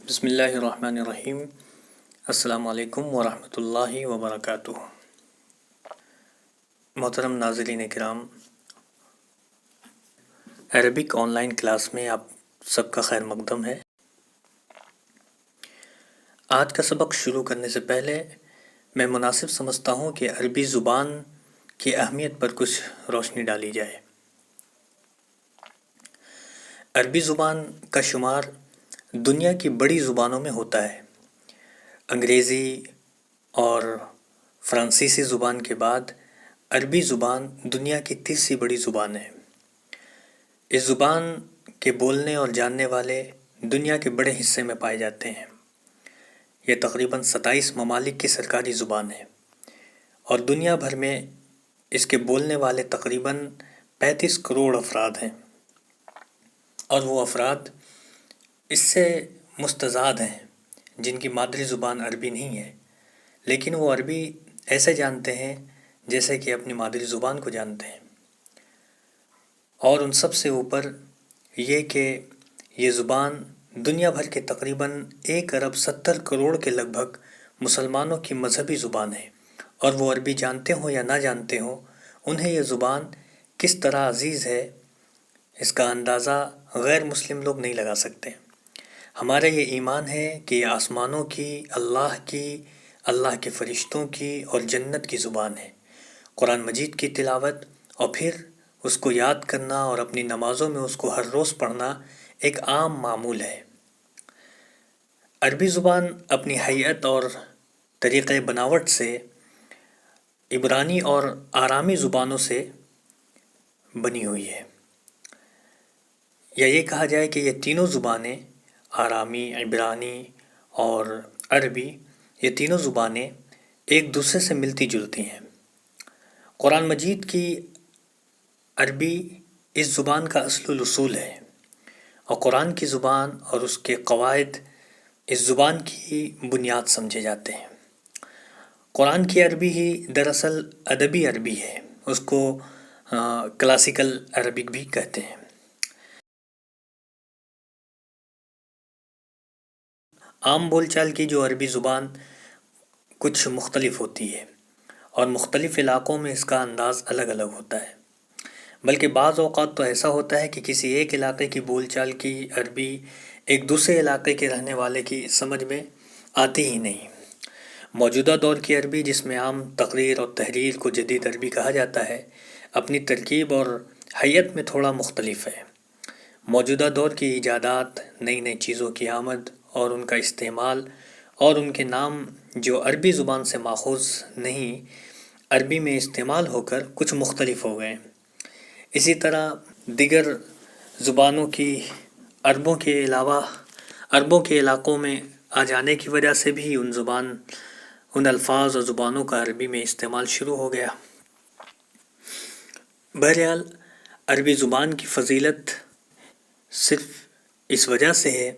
بسم اللہ الرحمن الرحیم۔ السلام علیکم ورحمۃ اللہ وبرکاتہ۔ محترم ناظرین کرام، عربک آن لائن کلاس میں آپ سب کا خیر مقدم ہے۔ آج کا سبق شروع کرنے سے پہلے میں مناسب سمجھتا ہوں کہ عربی زبان کی اہمیت پر کچھ روشنی ڈالی جائے۔ عربی زبان کا شمار دنیا کی بڑی زبانوں میں ہوتا ہے۔ انگریزی اور فرانسیسی زبان کے بعد عربی زبان دنیا کی تیسری بڑی زبان ہے۔ اس زبان کے بولنے اور جاننے والے دنیا کے بڑے حصے میں پائے جاتے ہیں۔ یہ تقریباً 27 ممالک کی سرکاری زبان ہے اور دنیا بھر میں اس کے بولنے والے تقریباً 35 کروڑ افراد ہیں، اور وہ افراد اس سے مستزاد ہیں جن کی مادری زبان عربی نہیں ہے، لیکن وہ عربی ایسے جانتے ہیں جیسے کہ اپنی مادری زبان کو جانتے ہیں۔ اور ان سب سے اوپر یہ کہ یہ زبان دنیا بھر کے تقریباً 1 ارب 70 کروڑ کے لگ بھگ مسلمانوں کی مذہبی زبان ہے، اور وہ عربی جانتے ہوں یا نہ جانتے ہوں، انہیں یہ زبان کس طرح عزیز ہے اس کا اندازہ غیر مسلم لوگ نہیں لگا سکتے۔ ہمارا یہ ایمان ہے کہ یہ آسمانوں کی، اللہ کے فرشتوں کی اور جنت کی زبان ہے۔ قرآن مجید کی تلاوت اور پھر اس کو یاد کرنا اور اپنی نمازوں میں اس کو ہر روز پڑھنا ایک عام معمول ہے۔ عربی زبان اپنی ہیئت اور طریقۂ بناوٹ سے عبرانی اور آرامی زبانوں سے بنی ہوئی ہے، یا یہ کہا جائے کہ یہ تینوں زبانیں، آرامی، عبرانی اور عربی، یہ تینوں زبانیں ایک دوسرے سے ملتی جلتی ہیں۔ قرآن مجید کی عربی اس زبان کا اصل الاصول ہے، اور قرآن کی زبان اور اس کے قواعد اس زبان کی بنیاد سمجھے جاتے ہیں۔ قرآن کی عربی ہی دراصل ادبی عربی ہے، اس کو کلاسیکل عربک بھی کہتے ہیں۔ عام بول چال کی جو عربی زبان کچھ مختلف ہوتی ہے، اور مختلف علاقوں میں اس کا انداز الگ الگ ہوتا ہے، بلکہ بعض اوقات تو ایسا ہوتا ہے کہ کسی ایک علاقے کی بول چال کی عربی ایک دوسرے علاقے کے رہنے والے کی سمجھ میں آتی ہی نہیں۔ موجودہ دور کی عربی، جس میں عام تقریر اور تحریر کو جدید عربی کہا جاتا ہے، اپنی ترکیب اور ہیئت میں تھوڑا مختلف ہے۔ موجودہ دور کی ایجادات، نئی نئی چیزوں کی آمد اور ان کا استعمال اور ان کے نام جو عربی زبان سے ماخوذ نہیں، عربی میں استعمال ہو کر کچھ مختلف ہو گئے۔ اسی طرح دیگر زبانوں کی عربوں کے علاوہ عربوں کے علاقوں میں آ جانے کی وجہ سے بھی ان الفاظ اور زبانوں کا عربی میں استعمال شروع ہو گیا۔ بہرحال عربی زبان کی فضیلت صرف اس وجہ سے ہے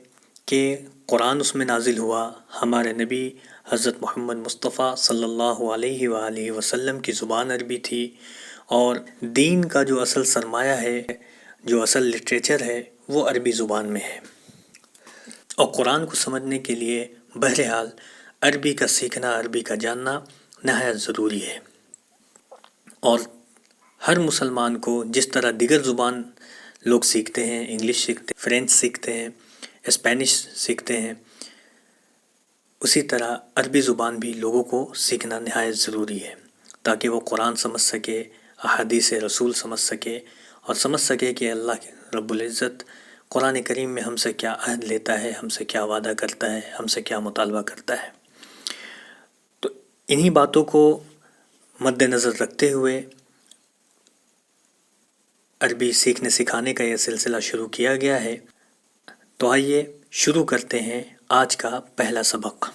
کہ قرآن اس میں نازل ہوا، ہمارے نبی حضرت محمد مصطفیٰ صلی اللہ علیہ وآلہ وسلم کی زبان عربی تھی، اور دین کا جو اصل سرمایہ ہے، جو اصل لٹریچر ہے، وہ عربی زبان میں ہے۔ اور قرآن کو سمجھنے کے لیے بہرحال عربی کا سیکھنا، عربی کا جاننا نہایت ضروری ہے۔ اور ہر مسلمان کو جس طرح دیگر زبان لوگ سیکھتے ہیں، انگلش سیکھتے ہیں، فرینچ سیکھتے ہیں، اسپینش سیکھتے ہیں، اسی طرح عربی زبان بھی لوگوں کو سیکھنا نہایت ضروری ہے، تاکہ وہ قرآن سمجھ سکے، احادیث رسول سمجھ سکے، اور سمجھ سکے کہ اللہ رب العزت قرآن کریم میں ہم سے کیا عہد لیتا ہے، ہم سے کیا وعدہ کرتا ہے، ہم سے کیا مطالبہ کرتا ہے۔ تو انہی باتوں کو مد نظر رکھتے ہوئے عربی سیکھنے سکھانے کا یہ سلسلہ شروع کیا گیا ہے۔ تو آئیے شروع کرتے ہیں آج کا پہلا سبق۔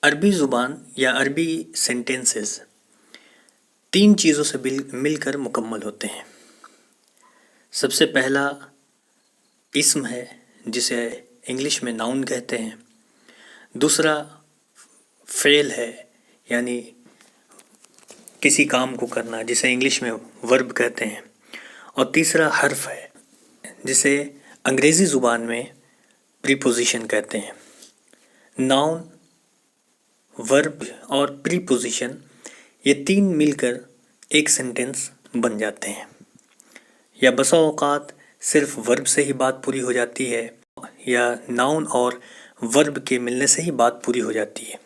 عربی زبان یا عربی سینٹینسز 3 چیزوں سے مل کر مکمل ہوتے ہیں۔ سب سے پہلا اسم ہے، جسے انگلش میں ناؤن کہتے ہیں۔ دوسرا فعل ہے، یعنی کسی کام کو کرنا، جسے انگلش میں ورب کہتے ہیں، اور تیسرا حرف ہے جسے انگریزی زبان میں پریپوزیشن کہتے ہیں۔ ناؤن، ورب اور پریپوزیشن یہ تین مل کر ایک سینٹینس بن جاتے ہیں، یا بسا اوقات صرف ورب سے ہی بات پوری ہو جاتی ہے، یا ناؤن اور ورب کے ملنے سے ہی بات پوری ہو جاتی ہے۔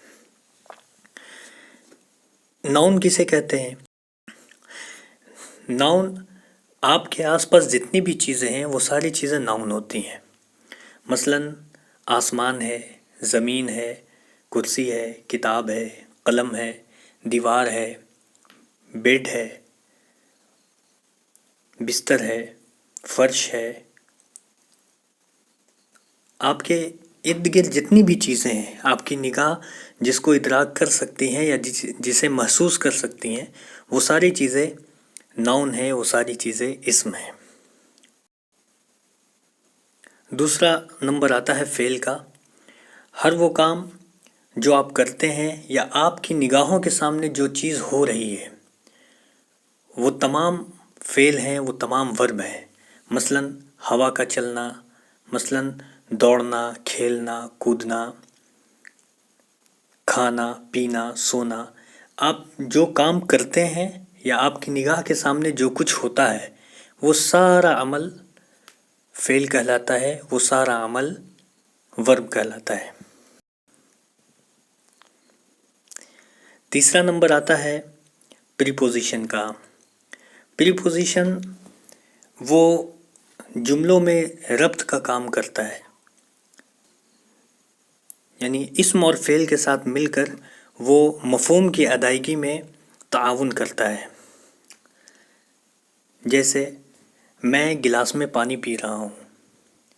ناؤن کسے کہتے ہیں؟ ناؤن آپ کے آس پاس جتنی بھی چیزیں ہیں وہ ساری چیزیں ناؤن ہوتی ہیں۔ مثلاً آسمان ہے، زمین ہے، کرسی ہے، کتاب ہے، قلم ہے، دیوار ہے، بیڈ ہے، بستر ہے، فرش ہے۔ آپ کے ارد گرد جتنی بھی چیزیں ہیں، آپ کی نگاہ جس کو ادراک کر سکتی ہیں یا جسے محسوس کر سکتی ہیں، وہ ساری چیزیں ناؤن ہیں، وہ ساری چیزیں اسم ہیں۔ دوسرا نمبر آتا ہے فعل کا۔ ہر وہ کام جو آپ کرتے ہیں یا آپ کی نگاہوں کے سامنے جو چیز ہو رہی ہے، وہ تمام فعل ہیں، وہ تمام ورب ہیں۔ مثلاً ہوا کا چلنا، مثلاً دوڑنا، کھیلنا، کودنا، کھانا، پینا، سونا۔ آپ جو کام کرتے ہیں یا آپ کی نگاہ کے سامنے جو کچھ ہوتا ہے، وہ سارا عمل فعل کہلاتا ہے، وہ سارا عمل ورب کہلاتا ہے۔ تیسرا نمبر آتا ہے پریپوزیشن کا۔ پریپوزیشن وہ جملوں میں ربط کا کام کرتا ہے، یعنی اسم اور فعل کے ساتھ مل کر وہ مفہوم کی ادائیگی میں تعاون کرتا ہے۔ جیسے میں گلاس میں پانی پی رہا ہوں،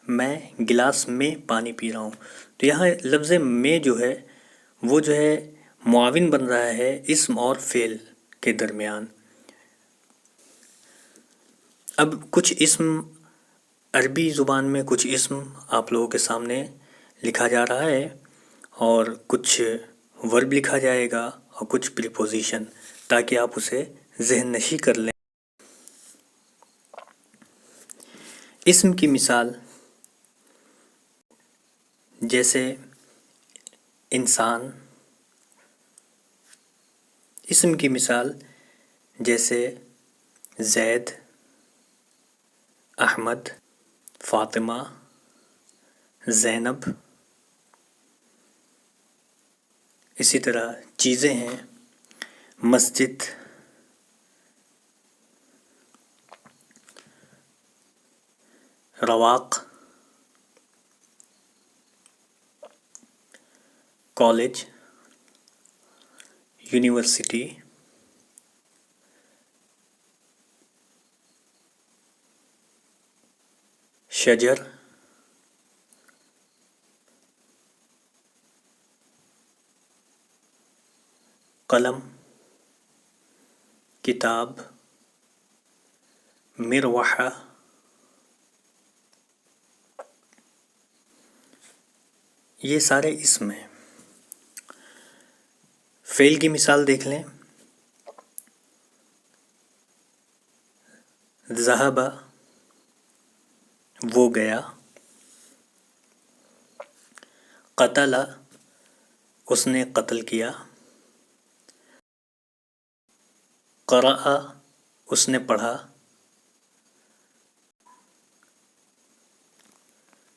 میں گلاس میں پانی پی رہا ہوں، تو یہاں لفظ میں جو ہے وہ جو ہے معاون بن رہا ہے اسم اور فعل کے درمیان۔ اب کچھ اسم عربی زبان میں، کچھ اسم آپ لوگوں کے سامنے لکھا جا رہا ہے، اور کچھ ورب لکھا جائے گا اور کچھ پریپوزیشن، تاکہ آپ اسے ذہن نشی کر لیں۔ اسم کی مثال جیسے انسان، اسم کی مثال جیسے زید، احمد، فاطمہ، زینب۔ اسی طرح چیزیں ہیں، مسجد، رواق، کالج، یونیورسٹی، شجر، قلم، کتاب، مروحہ۔ یہ سارے اسم ہیں۔ فعل کی مثال دیکھ لیں، ذہب، وہ گیا، قتل، اس نے قتل کیا، قرأ، اس نے پڑھا،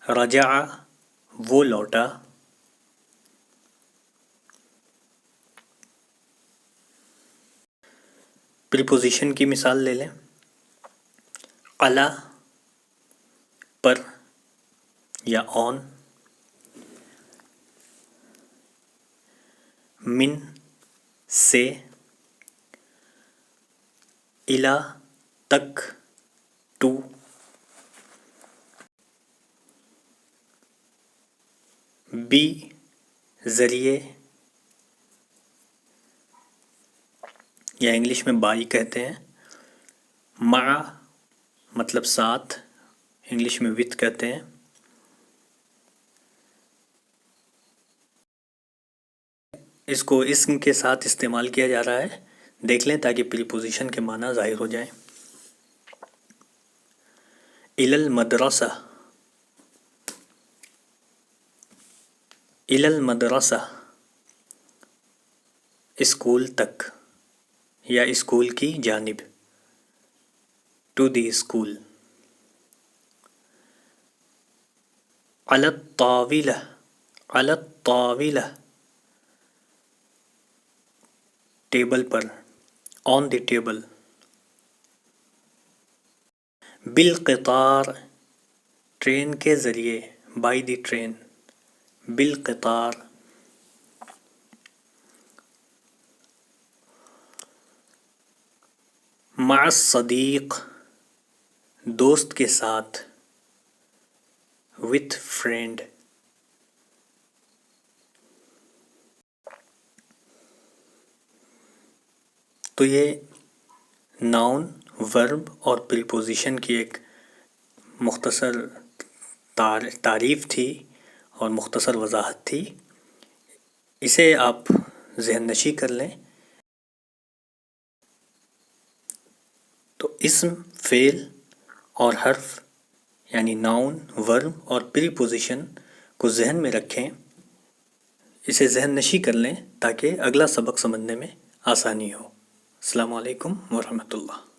رجع، وہ لوٹا۔ پریپوزیشن کی مثال لے لیں، علی، پر یا آن، من، سے، الی، تک، ٹو، بی، ذریعے، یا انگلش میں بائی کہتے ہیں، مع، مطلب ساتھ، انگلش میں وتھ کہتے ہیں۔ اس کو اسم کے ساتھ استعمال کیا جا رہا ہے دیکھ لیں تاکہ پریپوزیشن کے معنی ظاہر ہو جائیں. الی المدرسہ، الی المدرسہ، اسکول تک یا اسکول کی جانب. To the school. علی الطاولہ، علی الطاولہ، ٹیبل پر، آن دی ٹیبل. بالقطار، ٹرین کے ذریعے، بائی دی ٹرین. بالقطار. مع الصدیق، دوست کے ساتھ. With friend. تو یہ ناؤن، ورب اور پریپوزیشن کی ایک مختصر تعریف تھی اور مختصر وضاحت تھی. اسے آپ ذہن نشی کر لیں. تو اسم، فعل اور حرف یعنی ناؤن، ورب اور پریپوزیشن کو ذہن میں رکھیں، اسے ذہن نشی کر لیں تاکہ اگلا سبق سمجھنے میں آسانی ہو. السلام علیکم ورحمۃ اللہ.